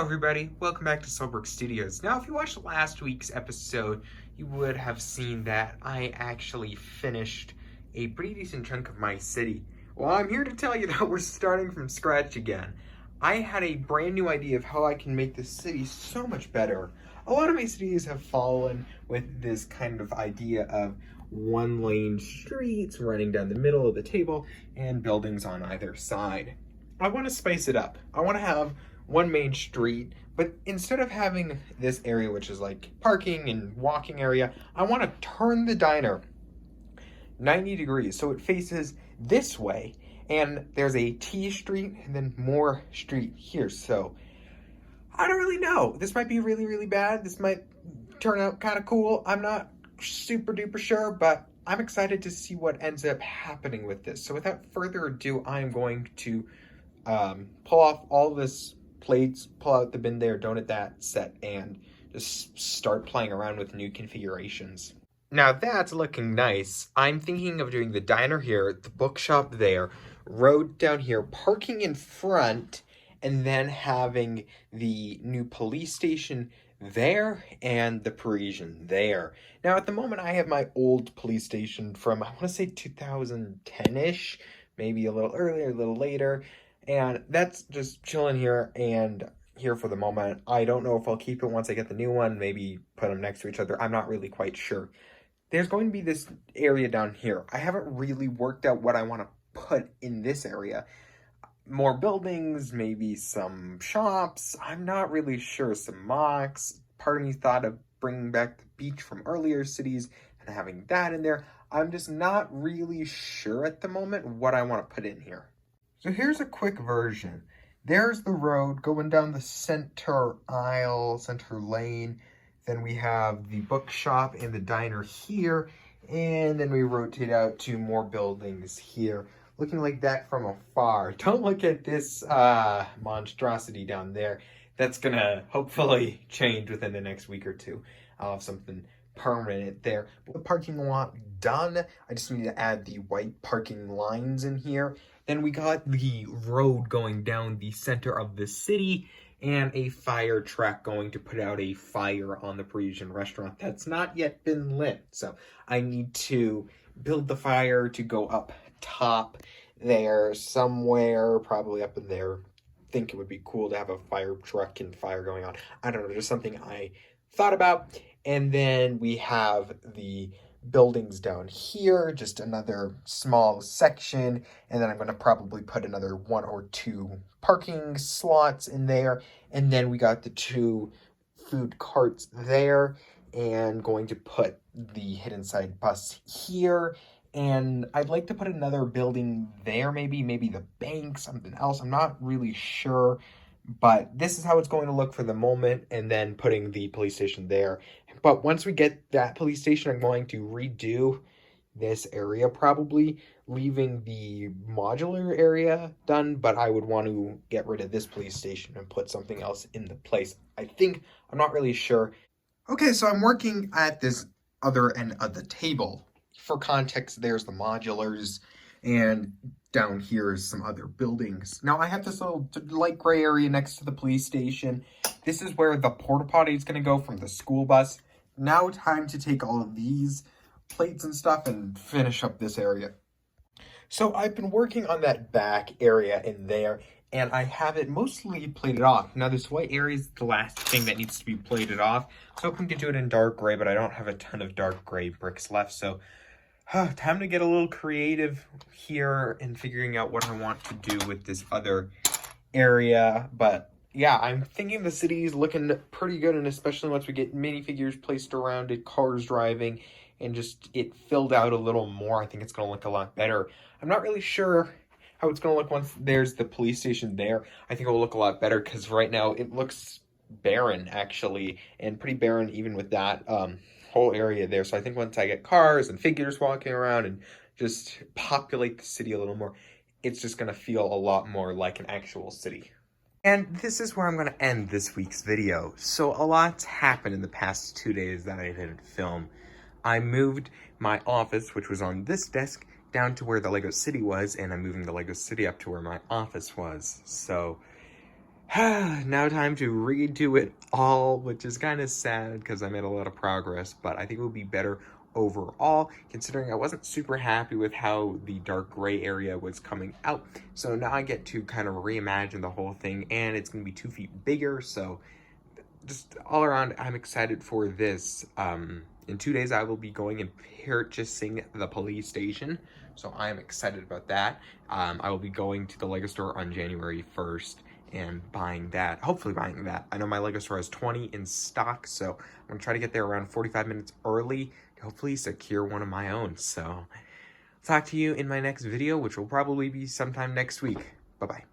Hello everybody, welcome back to Soulwork Studios. Now if you watched last week's episode, you would have seen that I actually finished a pretty decent chunk of my city. Well, I'm here to tell you that we're starting from scratch again. I had a brand new idea of how I can make this city so much better. A lot of my cities have fallen with this kind of idea of one-lane streets running down the middle of the table and buildings on either side. I want to spice it up. I want to have one main street, but instead of having this area which is like parking and walking area, I want to turn the diner 90 degrees so it faces this way, and there's a T street and then more street here. So I don't really know. This might be really bad. This might turn out kind of cool. I'm not super duper sure, but I'm excited to see what ends up happening with this. So without further ado, I'm going to pull off all this plates, pull out the bin there, donut that set, and just start playing around with new configurations. Now that's looking nice. I'm thinking of doing the diner here, the bookshop there, road down here, parking in front, and then having the new police station there and the Parisian there. Now at the moment I have my old police station from, I want to say 2010-ish, maybe a little earlier, a little later. And that's just chilling here and here for the moment. I don't know if I'll keep it once I get the new one, maybe put them next to each other. I'm not really quite sure. There's going to be this area down here. I haven't really worked out what I want to put in this area. More buildings, maybe some shops. I'm not really sure. Some mocks. Part of me thought of bringing back the beach from earlier cities and having that in there. I'm just not really sure at the moment what I want to put in here. So here's a quick version. There's the road going down the center aisle, center lane. Then we have the bookshop and the diner here. And then we rotate out to more buildings here. Looking like that from afar. Don't look at this monstrosity down there. That's gonna hopefully change within the next week or two. I'll have something permanent there. The parking lot done. I just need to add the white parking lines in here. Then we got the road going down the center of the city and a fire truck going to put out a fire on the Parisian restaurant that's not yet been lit. So I need to build the fire to go up top there somewhere, probably up in there. I think it would be cool to have a fire truck and fire going on. I don't know, just something I thought about. And then we have the buildings down here, just another small section, and then I'm going to probably put another 1 or 2 parking slots in there, and then we got the 2 food carts there, and going to put the hidden side bus here, and I'd like to put another building there, maybe the bank, something else. I'm not really sure, but this is how it's going to look for the moment, and then putting the police station there. But once we get that police station, I'm going to redo this area, probably leaving the modular area done, but I would want to get rid of this police station and put something else in the place. I'm not really sure. Okay, so I'm working at this other end of the table. For context, there's the modulars, and down here is some other buildings. Now I have this little light gray area next to the police station. This is where the porta potty is going to go from the school bus. Now time to take all of these plates and stuff and finish up this area. So I've been working on that back area in there, and I have it mostly plated off. Now this white area is the last thing that needs to be plated off. So I'm hoping to do it in dark gray, but I don't have a ton of dark gray bricks left, so time to get a little creative here and figuring out what I want to do with this other area. But yeah, I'm thinking the city is looking pretty good, and especially once we get minifigures placed around it, cars driving, and just it filled out a little more, I think it's going to look a lot better. I'm not really sure how it's going to look once there's the police station there. I think it will look a lot better because right now it looks barren, actually, and pretty barren even with that whole area there. So I think once I get cars and figures walking around and just populate the city a little more, it's just going to feel a lot more like an actual city. And this is where I'm going to end this week's video. So a lot's happened in the past 2 days that I didn't film. I moved my office, which was on this desk, down to where the Lego City was, and I'm moving the Lego City up to where my office was. So Now time to redo it all, which is kind of sad because I made a lot of progress, but I think it will be better overall, considering I wasn't super happy with how the dark gray area was coming out. So now I get to kind of reimagine the whole thing, and it's going to be 2 feet bigger, so just all around, I'm excited for this. In 2 days, I will be going and purchasing the police station, so I'm excited about that. I will be going to the Lego store on January 1st and buying that, hopefully buying that. I know my Lego store has 20 in stock, so I'm gonna try to get there around 45 minutes early to hopefully secure one of my own. So, talk to you in my next video, which will probably be sometime next week. Bye-bye.